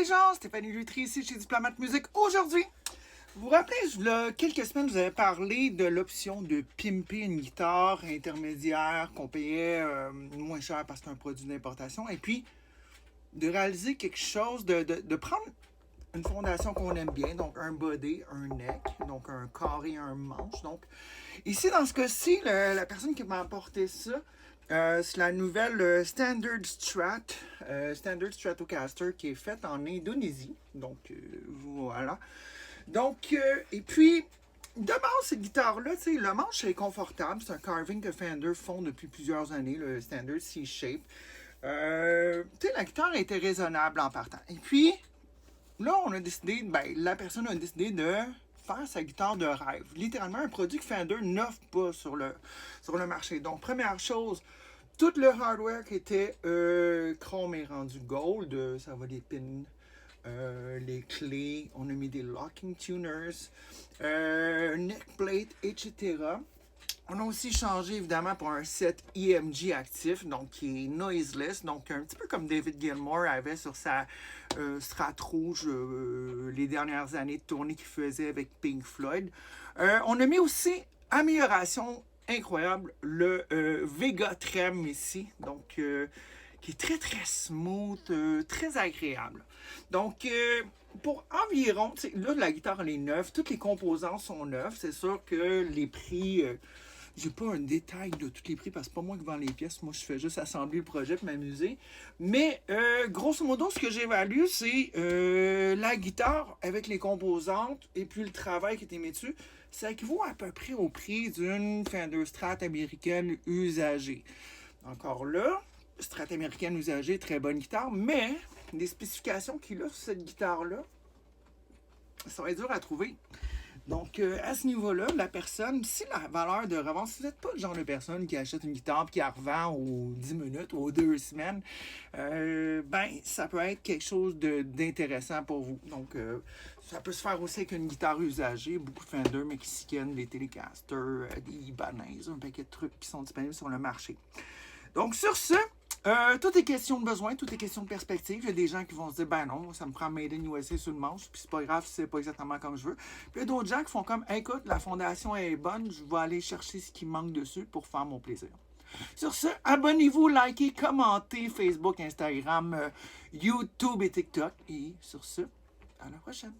les gens, Stéphanie Lutry ici chez Diplomate Musique. Aujourd'hui, vous vous rappelez, il y a quelques semaines, je vous avais parlé de l'option de pimper une guitare intermédiaire qu'on payait moins cher parce que c'est un produit d'importation. Et puis, de réaliser quelque chose, de prendre une fondation qu'on aime bien, donc un body, un neck, donc un carré, un manche. Donc, ici, dans ce cas-ci, la personne qui m'a apporté ça, c'est la nouvelle Standard Stratocaster qui est faite en Indonésie. Donc, voilà. Donc, et puis, de base, cette guitare-là, tu sais, le manche est confortable. C'est un carving que Fender font depuis plusieurs années, le Standard C-Shape. Tu sais, la guitare était raisonnable en partant. Et puis, là, on a décidé, la personne a décidé de faire sa guitare de rêve. Littéralement, un produit que Fender n'offre pas sur le marché. Donc, première chose, tout le hardware qui était chrome est rendu gold. Ça va des pins, les clés, on a mis des locking tuners, neck plate, etc. On a aussi changé évidemment pour un set EMG actif, donc qui est noiseless, donc un petit peu comme David Gilmour avait sur sa Strat rouge les dernières années de tournée qu'il faisait avec Pink Floyd. On a mis aussi, amélioration incroyable, le Vega Trem ici, donc qui est très très smooth, très agréable. Donc pour environ, là la guitare elle est neuve, toutes les composants sont neufs, c'est sûr que les prix... j'ai pas un détail de tous les prix parce que c'est pas moi qui vends les pièces. Moi, je fais juste assembler le projet pour m'amuser. Mais grosso modo, ce que j'évalue, c'est la guitare avec les composantes et puis le travail qui est mis dessus. Ça équivaut à peu près au prix d'une Fender Strat américaine usagée. Encore là, Strat américaine usagée, très bonne guitare, mais les spécifications qu'il a sur cette guitare-là, ça va être dur à trouver. Donc, à ce niveau-là, la personne, si la valeur de revente, si vous n'êtes pas le genre de personne qui achète une guitare et qui la revend aux 10 minutes ou aux 2 semaines, ça peut être quelque chose d'intéressant pour vous. Donc, ça peut se faire aussi avec une guitare usagée, beaucoup de Fender mexicaines, des Telecaster, des Ibanez, un paquet de trucs qui sont disponibles sur le marché. Donc, sur ce, tout est question de besoin, tout est question de perspective. Il y a des gens qui vont se dire, ben non, ça me prend Made in USA sur le manche, puis c'est pas grave si c'est pas exactement comme je veux. Puis il y a d'autres gens qui font comme, écoute, la fondation est bonne, je vais aller chercher ce qui manque dessus pour faire mon plaisir. Sur ce, abonnez-vous, likez, commentez Facebook, Instagram, YouTube et TikTok. Et sur ce, à la prochaine.